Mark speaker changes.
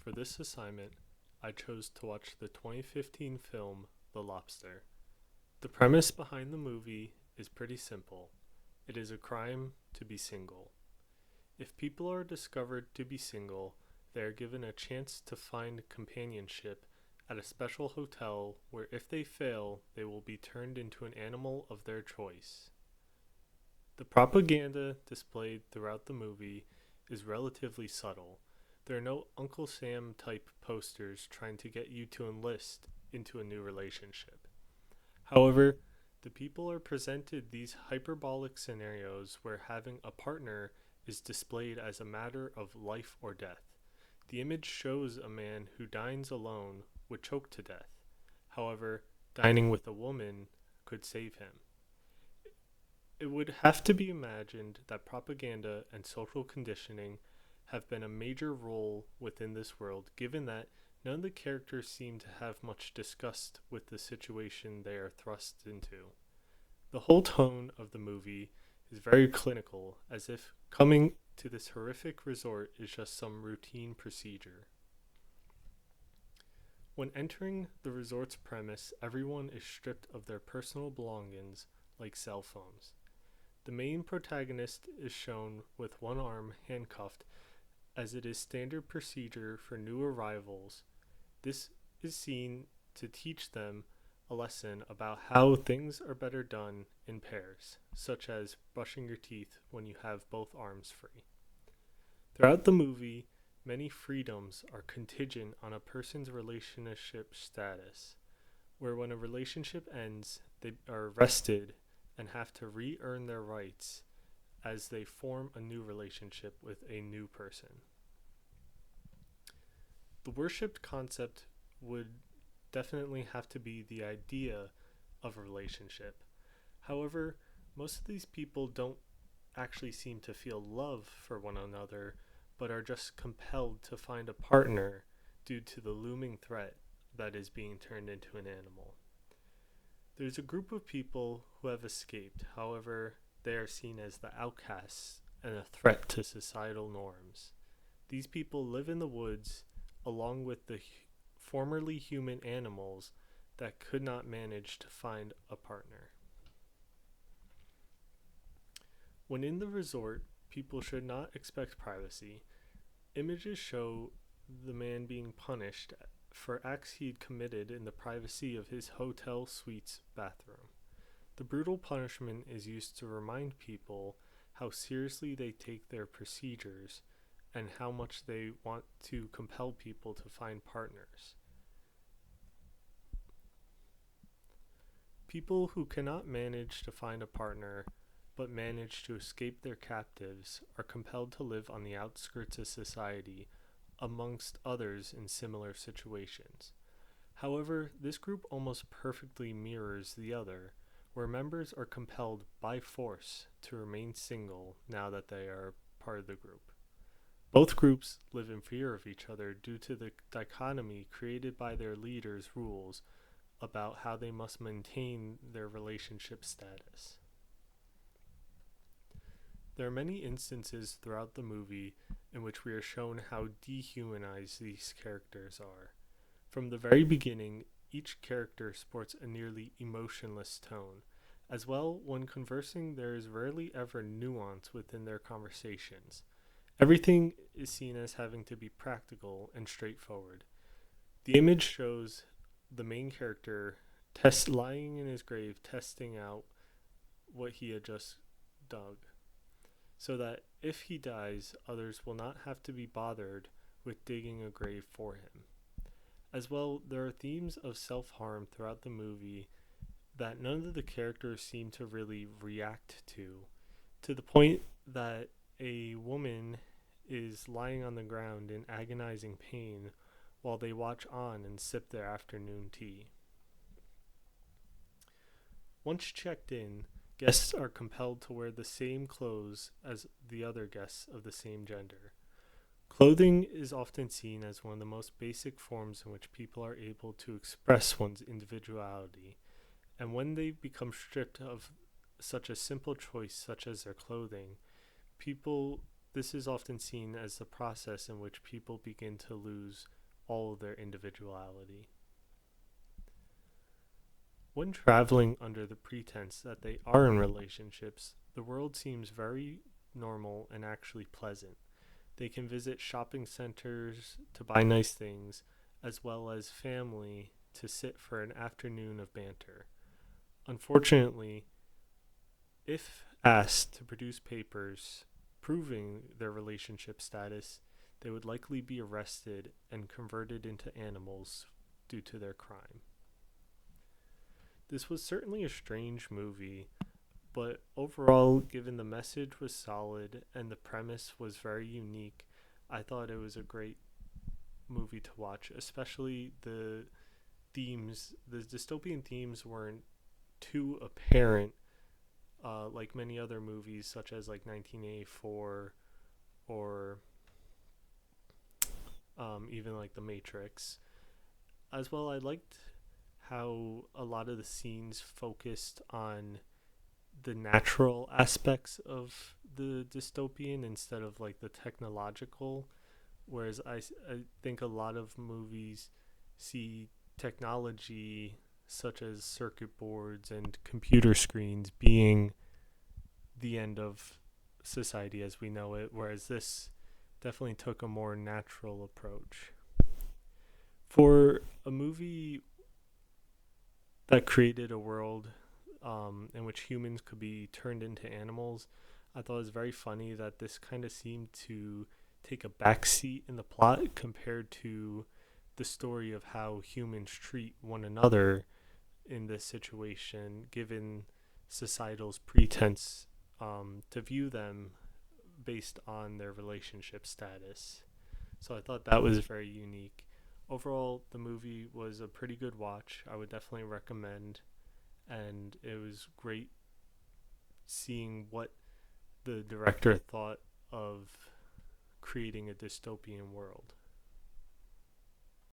Speaker 1: For this assignment, I chose to watch the 2015 film The Lobster. The premise behind the movie is pretty simple. It is a crime to be single. If people are discovered to be single, they are given a chance to find companionship at a special hotel where if they fail, they will be turned into an animal of their choice. The propaganda displayed throughout the movie is relatively subtle. There are no Uncle Sam type posters trying to get you to enlist into a new relationship. However, the people are presented these hyperbolic scenarios where having a partner is displayed as a matter of life or death. The image shows a man who dines alone would choke to death. However, dining with a woman could save him. It would have to be imagined that propaganda and social conditioning have been a major role within this world, given that none of the characters seem to have much disgust with the situation they are thrust into. The whole tone of the movie is very clinical, as if coming to this horrific resort is just some routine procedure. When entering the resort's premise, everyone is stripped of their personal belongings, like cell phones. The main protagonist is shown with one arm handcuffed, as it is standard procedure for new arrivals. This is seen to teach them a lesson about how things are better done in pairs, such as brushing your teeth when you have both arms free. Throughout the movie, many freedoms are contingent on a person's relationship status, where when a relationship ends, they are arrested and have to re earn their rights as they form a new relationship with a new person. The worshipped concept would definitely have to be the idea of a relationship. However, most of these people don't actually seem to feel love for one another, but are just compelled to find a partner due to the looming threat that is being turned into an animal. There's a group of people who have escaped, however, they are seen as the outcasts and a threat to societal norms. These people live in the woods along with the formerly human animals that could not manage to find a partner. When in the resort, people should not expect privacy. Images show the man being punished for acts he had committed in the privacy of his hotel suite's bathroom. The brutal punishment is used to remind people how seriously they take their procedures and how much they want to compel people to find partners. People who cannot manage to find a partner but manage to escape their captives are compelled to live on the outskirts of society amongst others in similar situations. However, this group almost perfectly mirrors the other, where members are compelled by force to remain single now that they are part of the group. Both groups live in fear of each other due to the dichotomy created by their leaders' rules about how they must maintain their relationship status. There are many instances throughout the movie in which we are shown how dehumanized these characters are. From the very beginning, each character sports a nearly emotionless tone. As well, when conversing, there is rarely ever nuance within their conversations. Everything is seen as having to be practical and straightforward. The image shows the main character lying in his grave, testing out what he had just dug, so that if he dies, others will not have to be bothered with digging a grave for him. As well, there are themes of self-harm throughout the movie that none of the characters seem to really react to the point that a woman is lying on the ground in agonizing pain while they watch on and sip their afternoon tea. Once checked in, guests are compelled to wear the same clothes as the other guests of the same gender. Clothing is often seen as one of the most basic forms in which people are able to express one's individuality, and when they become stripped of such a simple choice such as their clothing, people this is often seen as the process in which people begin to lose all of their individuality. When traveling under the pretense that they are in relationships, the world seems very normal and actually pleasant. They can visit shopping centers to buy nice things, as well as family to sit for an afternoon of banter. Unfortunately, if asked to produce papers proving their relationship status, they would likely be arrested and converted into animals due to their crime. This was certainly a strange movie, but overall, given the message was solid and the premise was very unique, I thought it was a great movie to watch, especially the themes. The dystopian themes weren't too apparent, like many other movies, such as like 1984 or even like The Matrix. As well, I liked how a lot of the scenes focused on the natural aspects of the dystopian instead of like the technological. Whereas I think a lot of movies see technology such as circuit boards and computer screens being the end of society as we know it, whereas this definitely took a more natural approach. For a movie that created a world in which humans could be turned into animals, I thought it was very funny that this kind of seemed to take a backseat in the plot compared to the story of how humans treat one another in this situation, given societal's pretense to view them based on their relationship status. So I thought that was very unique. Overall, the movie was a pretty good watch. I would definitely recommend, and it was great seeing what the director thought of creating a dystopian world.